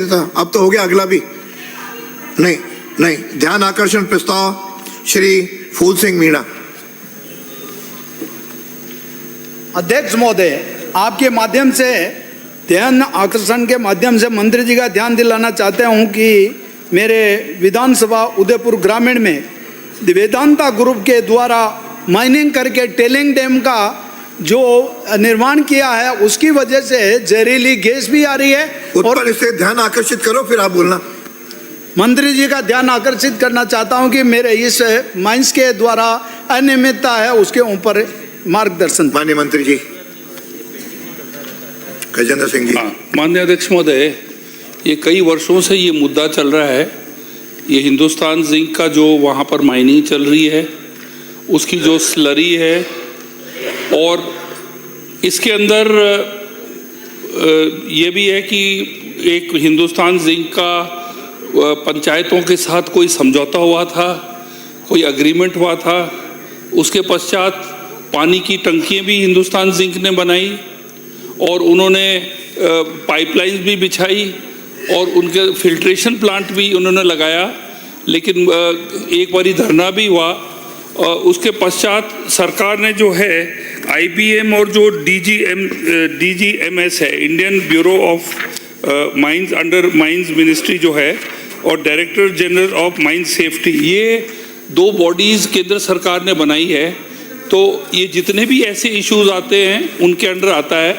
अब तो हो गया अगला भी नहीं। नहीं, ध्यान आकर्षण प्रस्ताव श्री फूल सिंह मीणा। अध्यक्ष महोदय, आपके माध्यम से ध्यान आकर्षण के माध्यम से मंत्री जी का ध्यान दिलाना चाहता हूं कि मेरे विधानसभा उदयपुर ग्रामीण में वेदांता ग्रुप के द्वारा माइनिंग करके टेलिंग डैम का जो निर्माण किया है उसकी वजह से जहरीली गैस भी आ रही है। और इससे ध्यान आकर्षित करो, फिर आप बोलना। मंत्री जी का ध्यान आकर्षित करना चाहता हूं कि मेरे इस माइंस के द्वारा अनियमितता है उसके ऊपर मार्गदर्शन। माननीय मंत्री जी। गजेंद्र सिंह जी। माननीय अध्यक्ष महोदय, ये कई वर्षों से ये मुद्दा चल रहा है। ये हिंदुस्तान जिंक का जो वहाँ पर माइनिंग चल रही है उसकी जो स्लरी है, और इसके अंदर ये भी है कि एक हिंदुस्तान जिंक का पंचायतों के साथ कोई समझौता हुआ था, कोई एग्रीमेंट हुआ था। उसके पश्चात पानी की टंकियाँ भी हिंदुस्तान जिंक ने बनाई और उन्होंने पाइपलाइंस भी बिछाई और उनके फिल्ट्रेशन प्लांट भी उन्होंने लगाया, लेकिन एक बारी धरना भी हुआ। उसके पश्चात सरकार ने जो है IBM और जो DGMS है, Indian bureau of mines under mines ministry जो है, और director general of mine safety, ये दो बॉडीज़ केंद्र सरकार ने बनाई है। तो ये जितने भी ऐसे इश्यूज आते हैं उनके अंडर आता है,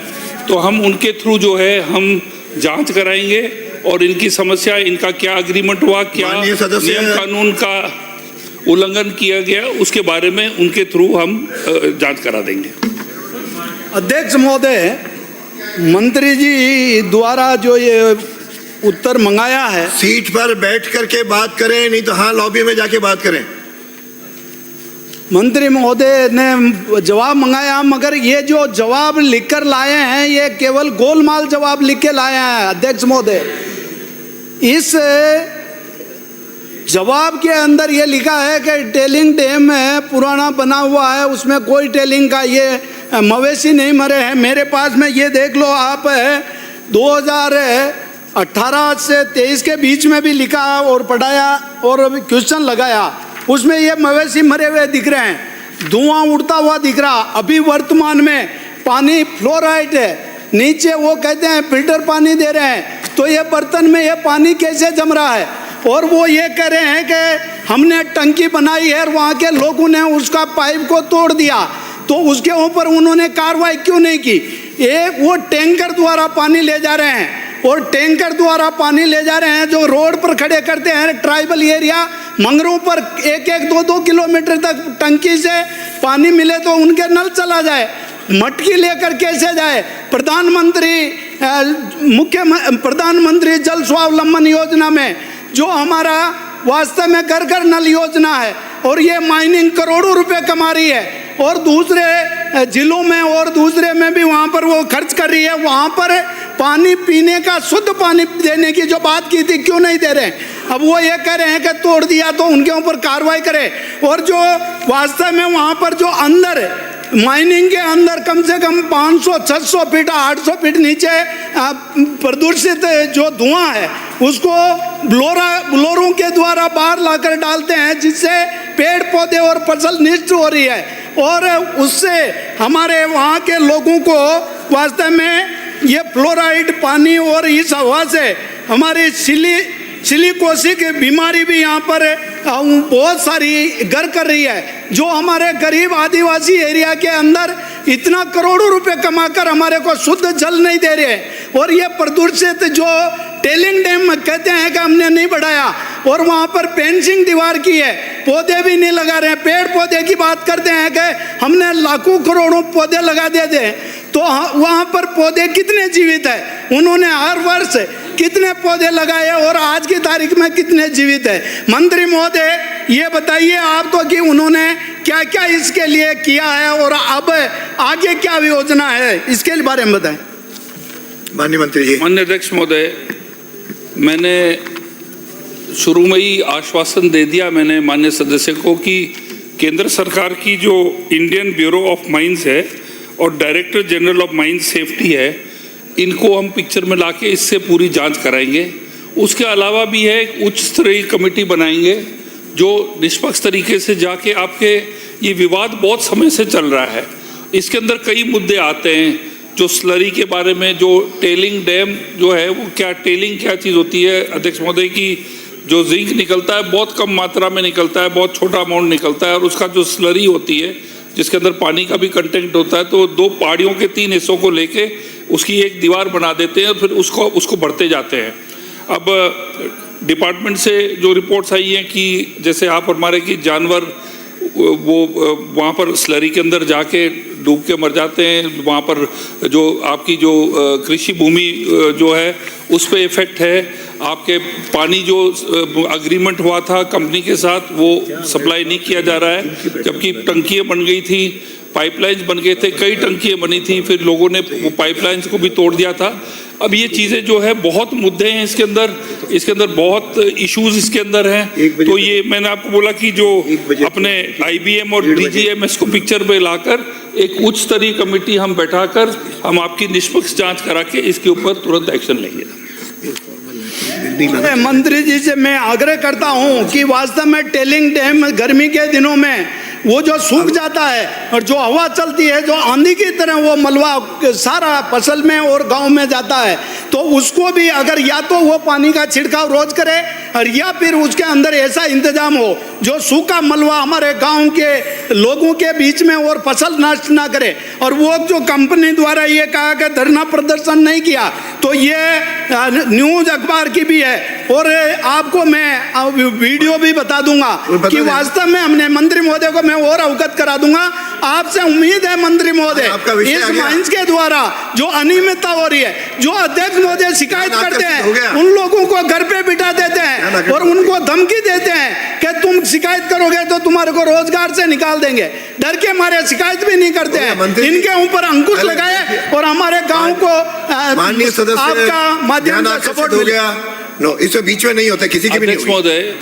तो हम उनके थ्रू जो है हम जांच कराएंगे और इनकी समस्या, इनका क्या एग्रीमेंट हुआ, क्या नियम कानून का उल्लंघन किया गया, उसके बारे में उनके थ्रू हम जांच करा देंगे। अध्यक्ष महोदय, मंत्री जी द्वारा जो ये उत्तर मंगाया है, सीट पर बैठ करके बात करें, नहीं तो हाँ लॉबी में जाके बात करें। मंत्री महोदय ने जवाब मंगाया, मगर ये जो जवाब लिखकर लाए हैं ये केवल गोलमाल जवाब लिख के लाए हैं। अध्यक्ष महोदय, इस जवाब के अंदर ये लिखा है कि टेलिंग डैम है, पुराना बना हुआ है, उसमें कोई टेलिंग का ये मवेशी नहीं मरे हैं। मेरे पास में ये देख लो आप, 2018 से 23 के बीच में भी लिखा और पढ़ाया और क्वेश्चन लगाया, उसमें ये मवेशी मरे हुए दिख रहे हैं, धुआं उड़ता हुआ दिख रहा। अभी वर्तमान में पानी फ्लोराइड है, नीचे वो कहते हैं फिल्टर पानी दे रहे हैं, तो ये बर्तन में ये पानी कैसे जम रहा है? और वो ये कह रहे हैं कि हमने टंकी बनाई है और वहाँ के लोगों ने उसका पाइप को तोड़ दिया, तो उसके ऊपर उन्होंने कार्रवाई क्यों नहीं की? एक वो टैंकर द्वारा पानी ले जा रहे हैं, और टैंकर द्वारा पानी ले जा रहे हैं जो रोड पर खड़े करते हैं ट्राइबल एरिया मंगरों पर, 1-1, 2-2 किलोमीटर तक टंकी से पानी मिले तो उनके नल चला जाए, मटकी लेकर कैसे जाए? प्रधानमंत्री जल स्वावलंबन योजना में जो हमारा वास्तव में घर घर नल योजना है, और ये माइनिंग करोड़ों रुपए कमा रही है, और दूसरे जिलों में और दूसरे में भी वहाँ पर वो खर्च कर रही है। वहाँ पर पानी पीने का शुद्ध पानी देने की जो बात की थी क्यों नहीं दे रहे? अब वो ये कह रहे हैं कि तोड़ दिया तो उनके ऊपर कार्रवाई करे, और जो वास्तव में वहाँ पर जो अंदर माइनिंग के अंदर कम से कम 500, 600 फीट, 800 फीट नीचे प्रदूषित जो धुआं है उसको ब्लोरों के द्वारा बाहर लाकर डालते हैं, जिससे पेड़ पौधे और फसल नष्ट हो रही है, और उससे हमारे वहाँ के लोगों को वास्तव में ये फ्लोराइड पानी और इस हवा से हमारी सिलिकोसिस बीमारी भी यहाँ पर बहुत सारी घर कर रही है, जो हमारे गरीब आदिवासी एरिया के अंदर इतना करोड़ों रुपए कमाकर हमारे को शुद्ध जल नहीं दे रहे। और ये प्रदूषित जो टेलिंग डैम कहते हैं कि हमने नहीं बढ़ाया, और वहाँ पर फेंसिंग दीवार की है, पौधे भी नहीं लगा रहे हैं। पेड़ पौधे की बात करते हैं कि हमने लाखों करोड़ों पौधे लगा देते हैं, तो वहाँ पर पौधे कितने जीवित है? उन्होंने हर वर्ष कितने पौधे लगाए और आज की तारीख में कितने जीवित है? मंत्री महोदय, ये बताइए आप तो कि उन्होंने क्या क्या इसके लिए किया है और अब आगे क्या योजना है, इसके बारे में बताएं। माननीय मंत्री जी। माननीय अध्यक्ष महोदय, मैंने शुरू में ही आश्वासन दे दिया मैंने माननीय सदस्य को कि केंद्र सरकार की जो इंडियन ब्यूरो ऑफ माइंस है और director general of mine safety है, इनको हम पिक्चर में लाके इससे पूरी जांच कराएंगे उसके अलावा भी है एक उच्च स्तरीय कमेटी बनाएंगे जो निष्पक्ष तरीके से जाके आपके ये विवाद बहुत समय से चल रहा है, इसके अंदर कई मुद्दे आते हैं जो स्लरी के बारे में, जो टेलिंग डैम जो है वो क्या टेलिंग क्या चीज़ होती है अध्यक्ष महोदय की, जो जिंक निकलता है बहुत कम मात्रा में निकलता है, बहुत छोटा अमाउंट निकलता है, और उसका जो स्लरी होती है जिसके अंदर पानी का भी कंटेंट होता है, तो 2 पहाड़ियों के 3 हिस्सों को लेके उसकी एक दीवार बना देते हैं और फिर उसको भरते जाते हैं। अब डिपार्टमेंट से जो रिपोर्ट्स आई हैं कि जैसे आप हमारे कि जानवर वो वहाँ पर स्लरी के अंदर जाके डूब के मर जाते हैं, वहाँ पर जो आपकी जो कृषि भूमि जो है उस पर इफेक्ट है, आपके पानी जो अग्रीमेंट हुआ था कंपनी के साथ वो सप्लाई नहीं किया जा रहा है, जबकि टंकियाँ बन गई थी, पाइपलाइंस बन गए थे, कई टंकियाँ बनी थी, फिर लोगों ने वो पाइपलाइंस को भी तोड़ दिया था। अब ये चीज़ें जो है बहुत मुद्दे हैं इसके अंदर बहुत इश्यूज इसके अंदर हैं। तो ये मैंने आपको बोला कि जो अपने IBM और DGMS को पिक्चर में लाकर एक उच्च स्तरीय कमेटी हम बैठाकर हम आपकी निष्पक्ष जांच करा के इसके ऊपर तुरंत एक्शन लेंगे। मंत्री जी से मैं आग्रह करता हूं कि वास्तव में टेलिंग डैम गर्मी के दिनों में वो जो सूख जाता है और जो हवा चलती है, जो आंधी की तरह वो मलबा सारा फसल में और गांव में जाता है, तो उसको भी अगर या तो वो पानी का छिड़काव रोज करे और या फिर उसके अंदर ऐसा इंतजाम हो जो सूखा मलबा हमारे गांव के लोगों के बीच में और फसल नष्ट ना करे। और वो जो कंपनी द्वारा ये कहा कि धरना प्रदर्शन नहीं किया, तो ये न्यूज अखबार की भी है और आपको मैं वीडियो भी बता दूंगा कि वास्तव में हमने मंत्री महोदय को मैं और अवगत करा दूंगा। आपसे उम्मीद है मंत्री महोदय, इस माइंस के द्वारा जो अनियमितता हो रही है, जो अध्यक्ष महोदय शिकायत करते हैं, उन लोगों को घर पे बिठा देते हैं और उनको धमकी देते हैं कि तुम शिकायत करोगे तो तुम्हारे को रोजगार से निकाल देंगे, डर के मारे शिकायत भी नहीं करते हैं। इनके ऊपर अंकुश लगाए और हमारे गांव को माननीय सदस्य आपका माध्यम से सपोर्ट हो गया। नो, इससे बीच में नहीं होता किसी की भी नहीं महोदय,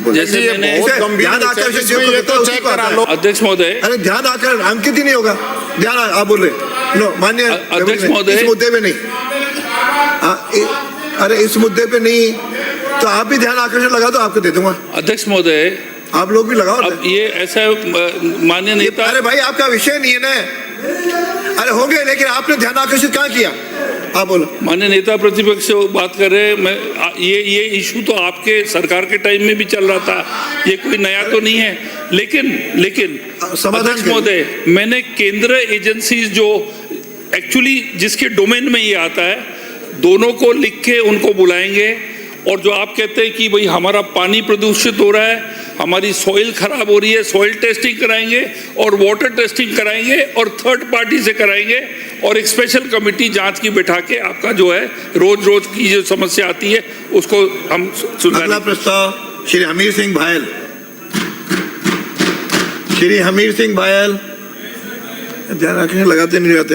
जैसे मैंने ध्यान आकर्षण अध्यक्ष महोदय, अरे ध्यान आकर अंकित ही नहीं होगा, ध्यान आप बोल रहे। नो माननीय अध्यक्ष महोदय, इस मुद्दे पे नहीं, अरे इस मुद्दे पे नहीं, तो आप भी ध्यान आकर्षण लगा दो, आपको दे दूंगा। अध्यक्ष महोदय, आप लोग भी लगाओ। अब ये ऐसा माननीय नेता, अरे भाई आपका विषय नहीं है ना, अरे हो गए, लेकिन आपने ध्यान आकर्षित कहाँ किया, आप बोलो। माननीय नेता प्रतिपक्ष से बात कर रहे हैं, मैं ये इशू तो आपके सरकार के टाइम में भी चल रहा था, ये कोई नया तो नहीं है, लेकिन अध्यक्ष महोदय, मैंने केंद्र एजेंसीज जो एक्चुअली जिसके डोमेन में ये आता है, दोनों को लिख के उनको बुलाएंगे, और जो आप कहते हैं कि भाई हमारा पानी प्रदूषित हो रहा है, हमारी सॉइल खराब हो रही है, सॉइल टेस्टिंग कराएंगे और वाटर टेस्टिंग कराएंगे और थर्ड पार्टी से कराएंगे और एक स्पेशल कमेटी जांच की बैठा के आपका जो है रोज की जो समस्या आती है उसको हम सुलझाएंगे। अगला प्रस्ताव श्री हमीर सिंह भायल। श्री हमीर सिंह भायल, ध्यान रखने लगाते नहीं रहते।